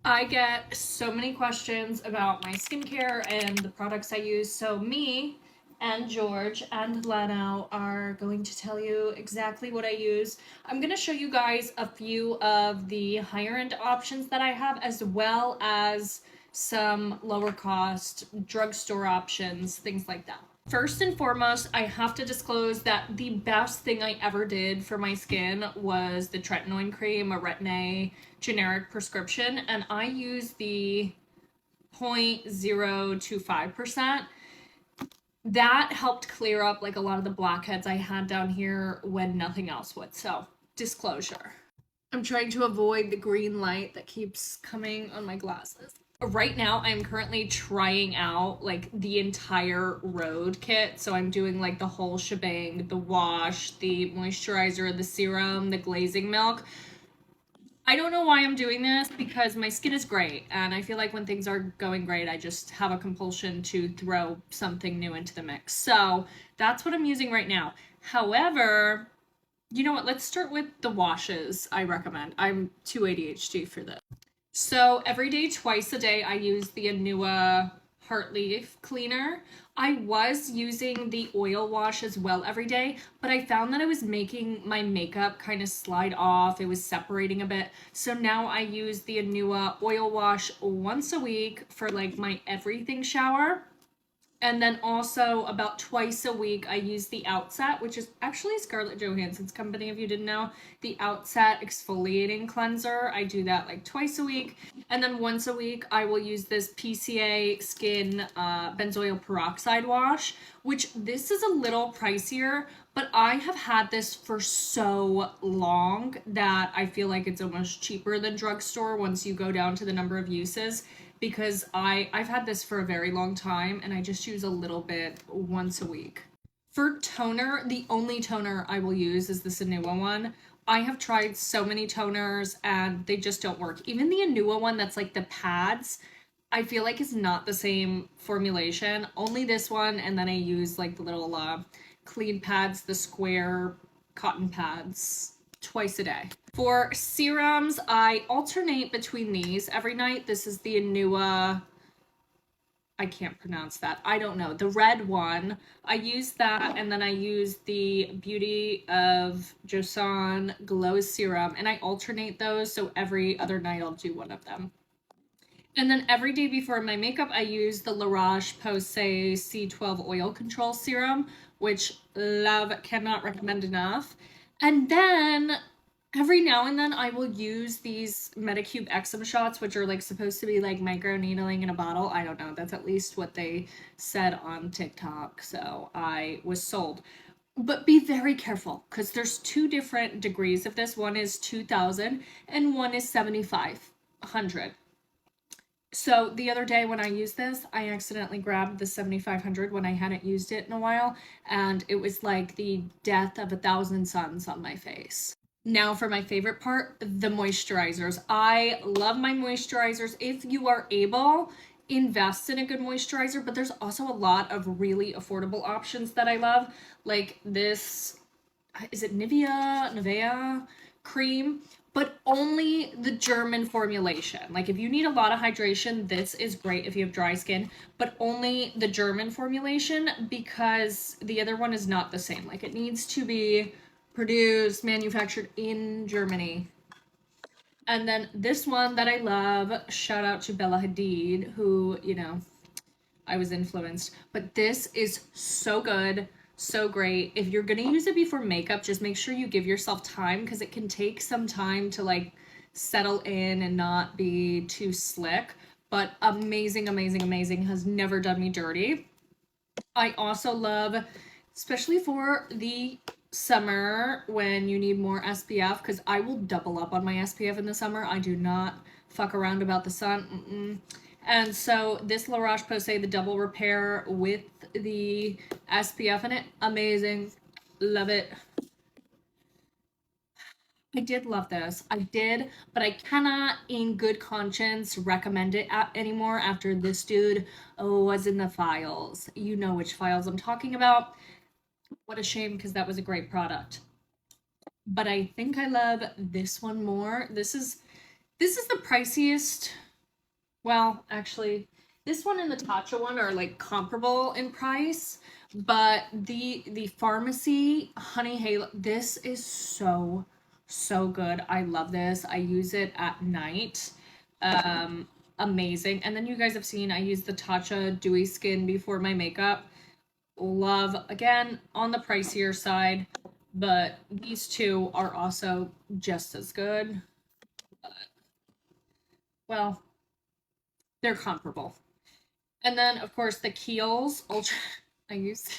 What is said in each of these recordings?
I get so many questions about my skincare and the products I use. So me and George and Leno are going to tell you exactly what I use. I'm going to show you guys a few of the higher end options that I have, as well as some lower cost drugstore options, things like that. First and foremost, I have to disclose that the best thing I ever did for my skin was the tretinoin cream, a Retin-A generic prescription, and I use the 0.025%. That helped clear up like a lot of the blackheads I had down here when nothing else would. So, disclosure. I'm trying to avoid the green light that keeps coming on my glasses. Right now, I'm currently trying out like the entire road kit. So I'm doing like the whole shebang, the wash, the moisturizer, the serum, the glazing milk. I don't know why I'm doing this because my skin is great, and I feel like when things are going great, I just have a compulsion to throw something new into the mix. So that's what I'm using right now. However, you know what? Let's start with the washes I recommend. I'm too ADHD for this. So every day, twice a day, I use the Anua Heart Leaf Cleaner. I was using the oil wash as well every day, but I found that I was making my makeup kind of slide off. It was separating a bit. So now I use the Anua oil wash once a week for like my everything shower. And then also about twice a week, I use the Outset, which is actually Scarlett Johansson's company, if you didn't know. The Outset exfoliating cleanser. I do that like twice a week. And then once a week, I will use this PCA Skin benzoyl peroxide wash, which this is a little pricier, but I have had this for so long that I feel like it's almost cheaper than drugstore once you go down to the number of uses, because I've had this for a very long time and I just use a little bit once a week. For toner, the only toner I will use is this Anua one. I have tried so many toners and they just don't work. Even the Anua one that's like the pads, I feel like is not the same formulation. Only this one, and then I use like the little clean pads, the square cotton pads, twice a day. For serums, I alternate between these every night. This is the Anua, I can't pronounce that. I don't know. The red one. I use that, and then I use the Beauty of Joseon Glow Serum, and I alternate those, so every other night I'll do one of them. And then every day before my makeup, I use the La Roche-Posay C12 Oil Control Serum, which love, cannot recommend enough. And then every now and then I will use these Medicube Eczema shots, which are like supposed to be like micro needling in a bottle. I don't know. That's at least what they said on TikTok. So I was sold. But be very careful because there's two different degrees of this. One is 2000 and one is 7500. So the other day when I used this, I accidentally grabbed the 7500 when I hadn't used it in a while, and it was like the death of a thousand suns on my face. Now for my favorite part, the moisturizers. I love my moisturizers. If you are able, invest in a good moisturizer, but there's also a lot of really affordable options that I love, like this, is it Nivea cream, but only the German formulation. Like if you need a lot of hydration, this is great if you have dry skin, but only the German formulation because the other one is not the same. Like it needs to be produced, manufactured in Germany. And then this one that I love, shout out to Bella Hadid, who, you know, I was influenced. But this is so good, so great. If you're gonna use it before makeup, just make sure you give yourself time because it can take some time to like settle in and not be too slick. But amazing, amazing, amazing. Has never done me dirty. I also love, especially for the summer when you need more SPF, because I will double up on my SPF in the summer. I do not fuck around about the sun. And so this La Roche-Posay, the double repair with the SPF in it, amazing. Love it. I did love this. I did, but I cannot in good conscience recommend it anymore after this dude was in the files. You know which files I'm talking about. What a shame, because that was a great product. But I think I love this one more. This is the priciest Well, actually, this one and the Tatcha one are like comparable in price, but the pharmacy honey halo, this is so good. I love this. I use it at night. Amazing. And then you guys have seen I use the Tatcha Dewy Skin before my makeup. Love, again, on the pricier side, but these two are also just as good. Well, they're comparable. And then of course the Kiehl's Ultra. I used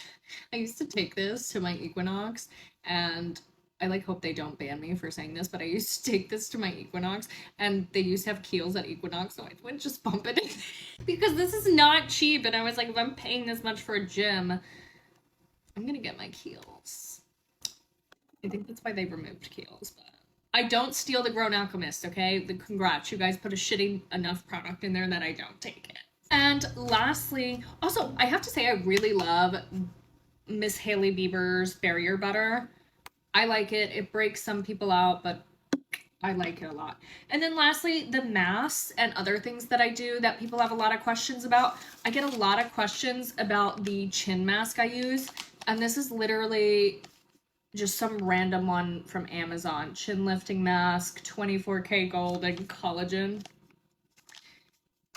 I used to take this to my Equinox, and I like hope they don't ban me for saying this, but I used to take this to my Equinox, and they used to have Kiehl's at Equinox, so I would just bump it in because this is not cheap. And I was like, if I'm paying this much for a gym, I'm gonna get my Kiehl's. I think that's why they removed Kiehl's, but I don't steal the Grown Alchemist, okay? Congrats, you guys put a shitty enough product in there that I don't take it. And lastly, also, I have to say I really love Miss Hailey Bieber's Barrier Butter. I like it. It breaks some people out, but I like it a lot. And then lastly, the masks and other things that I do that people have a lot of questions about. I get a lot of questions about the chin mask I use, and this is literally just some random one from Amazon. Chin lifting mask, 24K gold and collagen.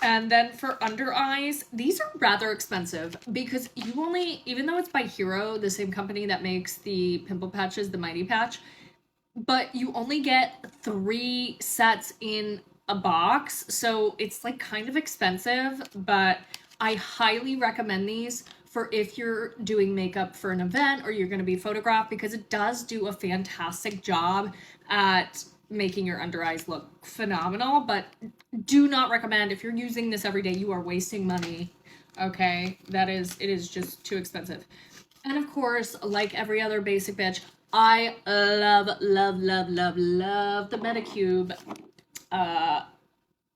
And then for under eyes, these are rather expensive because you only, even though it's by Hero, the same company that makes the pimple patches, the Mighty Patch, but you only get 3 sets in a box. So it's like kind of expensive, but I highly recommend these for if you're doing makeup for an event or you're going to be photographed, because it does do a fantastic job at making your under eyes look phenomenal. But do not recommend, if you're using this every day, you are wasting money. Okay, it is just too expensive. And of course, like every other basic bitch, I love the Medicube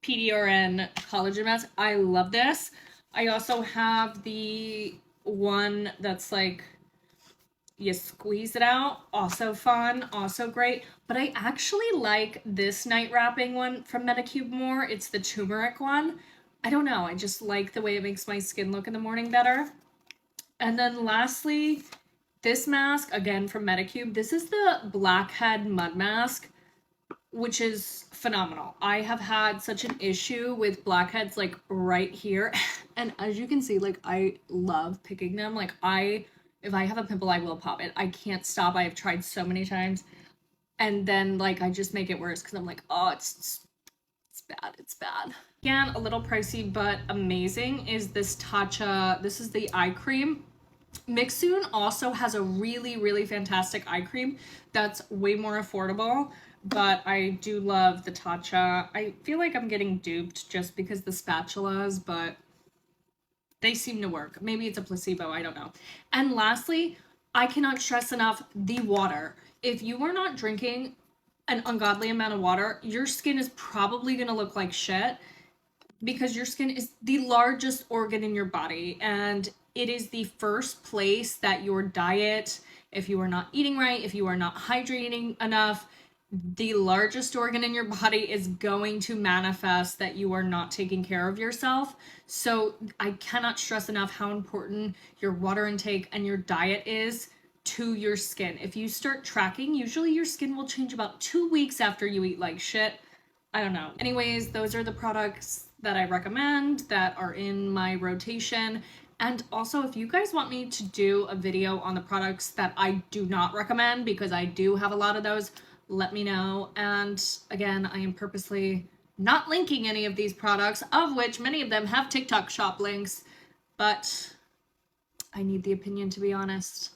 PDRN collagen mask. I love this. I also have the one that's like you squeeze it out, also fun, also great. But I actually like this night wrapping one from Medicube more. It's the turmeric one. I don't know, I just like the way it makes my skin look in the morning better. And then lastly, this mask, again from Medicube. This is the Blackhead Mud Mask, which is phenomenal. I have had such an issue with blackheads like right here. And as you can see, like I love picking them. Like if I have a pimple, I will pop it. I can't stop. I have tried so many times. And then like I just make it worse because I'm like, oh, it's bad. It's bad. Again, a little pricey, but amazing is this Tatcha. This is the eye cream. Mixsoon also has a really fantastic eye cream that's way more affordable, but I do love the Tatcha. I feel like I'm getting duped just because the spatulas, but they seem to work. Maybe it's a placebo, I don't know. And lastly, I cannot stress enough the water. If you are not drinking an ungodly amount of water, your skin is probably gonna look like shit, because your skin is the largest organ in your body, and it is the first place that your diet, if you are not eating right, if you are not hydrating enough, the largest organ in your body is going to manifest that you are not taking care of yourself. So I cannot stress enough how important your water intake and your diet is to your skin. If you start tracking, usually your skin will change about 2 weeks after you eat like shit. I don't know. Anyways, those are the products that I recommend that are in my rotation. And also, if you guys want me to do a video on the products that I do not recommend, because I do have a lot of those, let me know. And again, I am purposely not linking any of these products, of which many of them have TikTok shop links, but I need the opinion, to be honest.